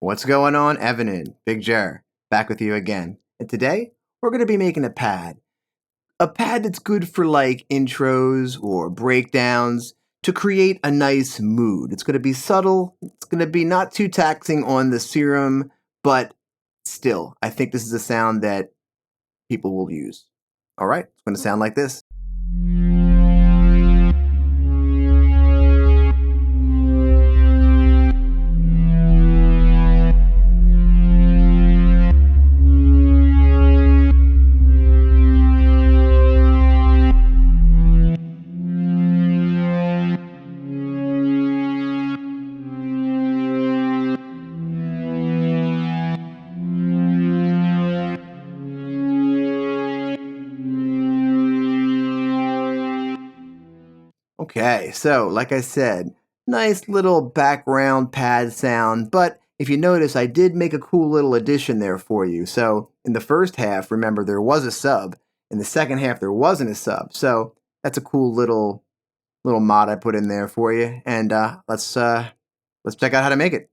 What's going on, Evenant? Big Jer, back with you again. And today, we're going to be making a pad. A pad that's good for like intros or breakdowns to create a nice mood. It's going to be subtle. It's going to be not too taxing on the Serum, but still, I think this is a sound that people will use. All right, it's going to sound like this. Okay, so like I said, nice little background pad sound, but if you notice, I did make a cool little addition there for you. So in the first half, remember there was a sub. In the second half, there wasn't a sub. So that's a cool little mod I put in there for you. And let's check out how to make it.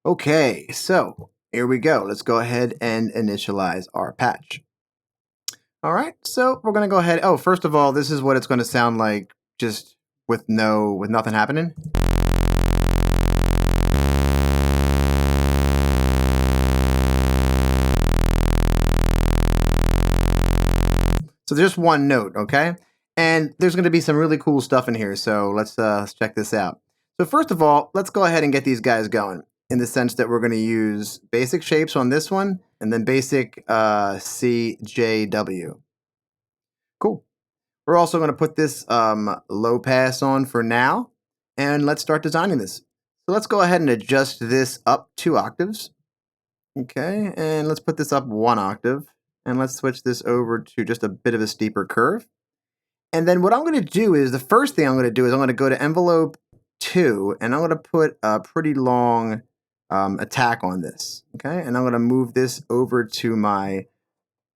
Okay, so here we go. Let's go ahead and initialize our patch. All right, so we're gonna go ahead. Oh, first of all, this is what it's gonna sound like just with nothing happening. So just one note, okay? And there's going to be some really cool stuff in here, so let's check this out. So first of all, let's go ahead and get these guys going in the sense that we're going to use basic shapes on this one and then basic CJW. Cool. We're also going to put this low pass on for now, and let's start designing this. So let's go ahead and adjust this up 2 octaves. Okay, and let's put this up 1 octave. And let's switch this over to just a bit of a steeper curve. And then what I'm going to do is, the first thing I'm going to do is I'm going to go to envelope 2, and I'm going to put a pretty long attack on this. Okay, and I'm going to move this over to my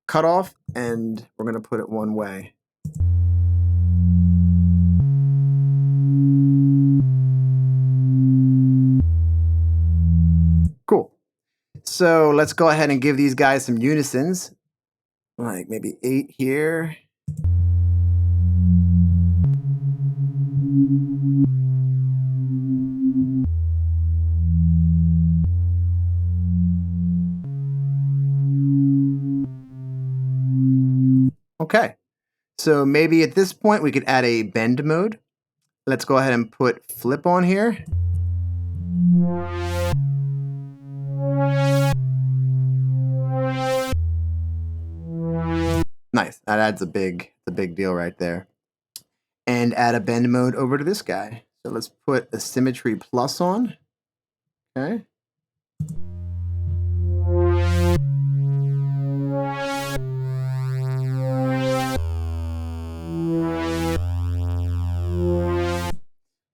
cutoff, and we're going to put it one way. Cool. So let's go ahead and give these guys some unisons. Like maybe 8 here. Okay, so maybe at this point we could add a bend mode. Let's go ahead and put flip on here. Nice, that adds a big deal right there. And add a bend mode over to this guy. So let's put a symmetry plus on. Okay.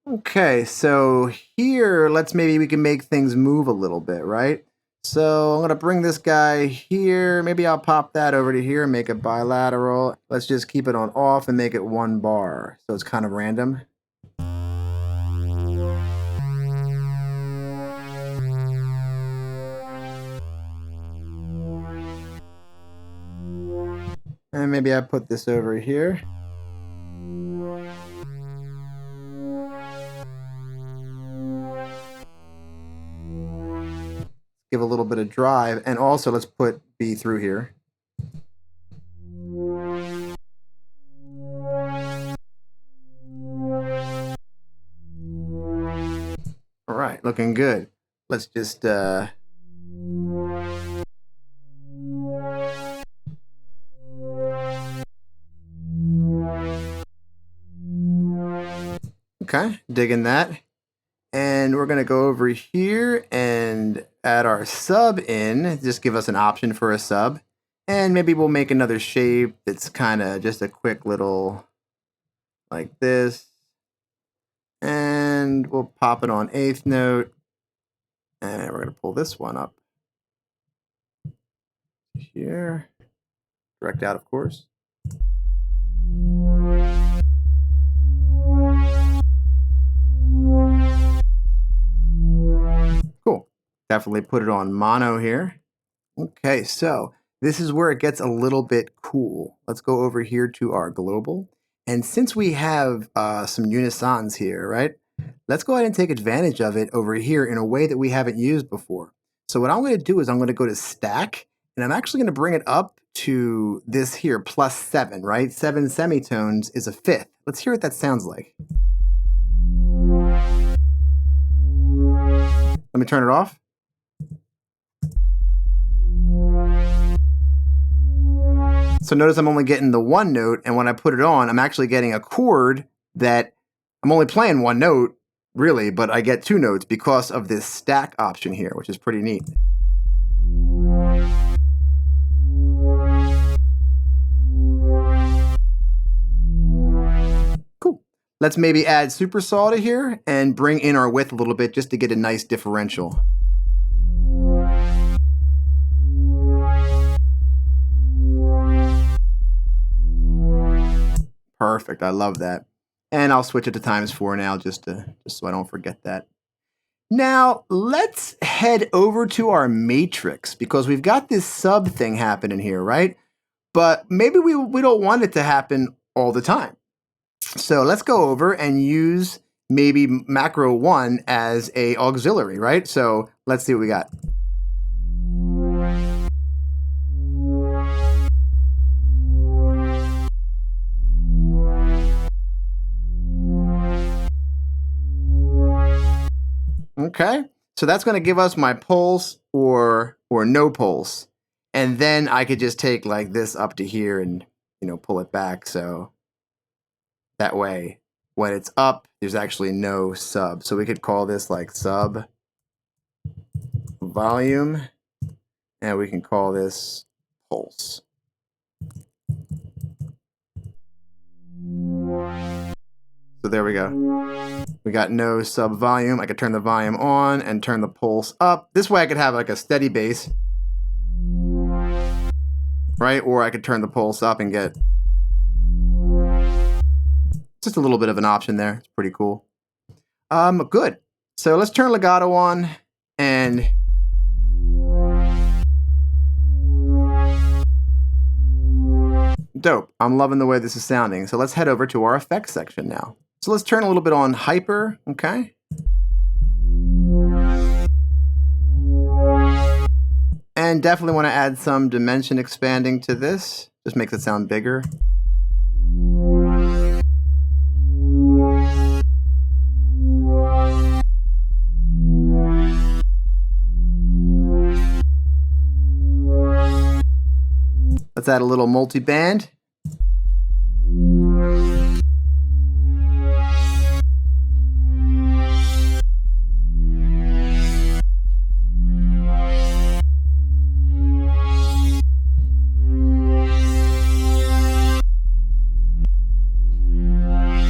Okay, so here, maybe we can make things move a little bit, right? So I'm going to bring this guy here. Maybe I'll pop that over to here and make it bilateral. Let's just keep it on off and make it 1 bar. So it's kind of random. And maybe I put this over here. Give a little bit of drive, and also let's put B through here. All right, looking good. Let's just okay, digging that. And we're going to go over here and add our sub in. Just give us an option for a sub. And maybe we'll make another shape that's kind of just a quick little like this. And we'll pop it on 8th note. And we're going to pull this one up here. Direct out, of course. Cool. Definitely put it on mono here. Okay, so this is where it gets a little bit cool. Let's go over here to our global. And since we have some unisons here, right? Let's go ahead and take advantage of it over here in a way that we haven't used before. So what I'm going to do is I'm going to go to stack, and I'm actually going to bring it up to this here, +7, right? 7 semitones is a fifth. Let's hear what that sounds like. Let me turn it off. So notice I'm only getting the one note, and when I put it on, I'm actually getting a chord that I'm only playing one note, really, but I get two notes because of this stack option here, which is pretty neat. Cool. Let's maybe add super saw to here and bring in our width a little bit just to get a nice differential. Perfect. I love that. And I'll switch it to ×4 now just so I don't forget that. Now, let's head over to our matrix because we've got this sub thing happening here, right? But maybe we don't want it to happen all the time. So let's go over and use maybe macro 1 as a auxiliary, right? So let's see what we got. Okay, so that's going to give us my pulse or no pulse. And then I could just take like this up to here and, pull it back. So that way, when it's up, there's actually no sub. So we could call this like sub volume, and we can call this pulse. So there we go. We got no sub volume. I could turn the volume on and turn the pulse up. This way I could have like a steady bass, right? Or I could turn the pulse up and get just a little bit of an option there. It's pretty cool. Good. So let's turn legato on and dope. I'm loving the way this is sounding. So let's head over to our effects section now. So let's turn a little bit on hyper, okay? And definitely want to add some dimension expanding to this. Just makes it sound bigger. Let's add a little multi-band.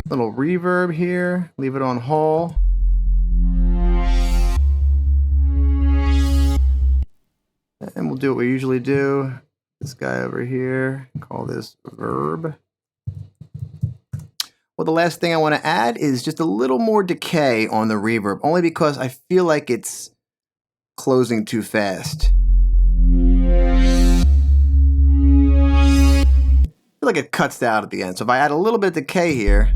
Little reverb here, leave it on whole. And we'll do what we usually do. This guy over here, call this verb. Well, the last thing I want to add is just a little more decay on the reverb, only because I feel like it's closing too fast. I feel like it cuts out at the end. So if I add a little bit of decay here,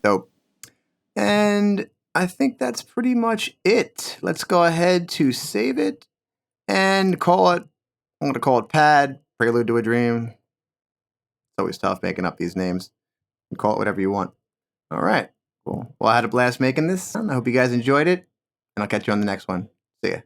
dope. And I think that's pretty much it. Let's go ahead to save it and call it, I'm going to call it Pad, Prelude to a Dream. It's always tough making up these names. You call it whatever you want. All right, cool. Well, I had a blast making this. I hope you guys enjoyed it, and I'll catch you on the next one. See ya.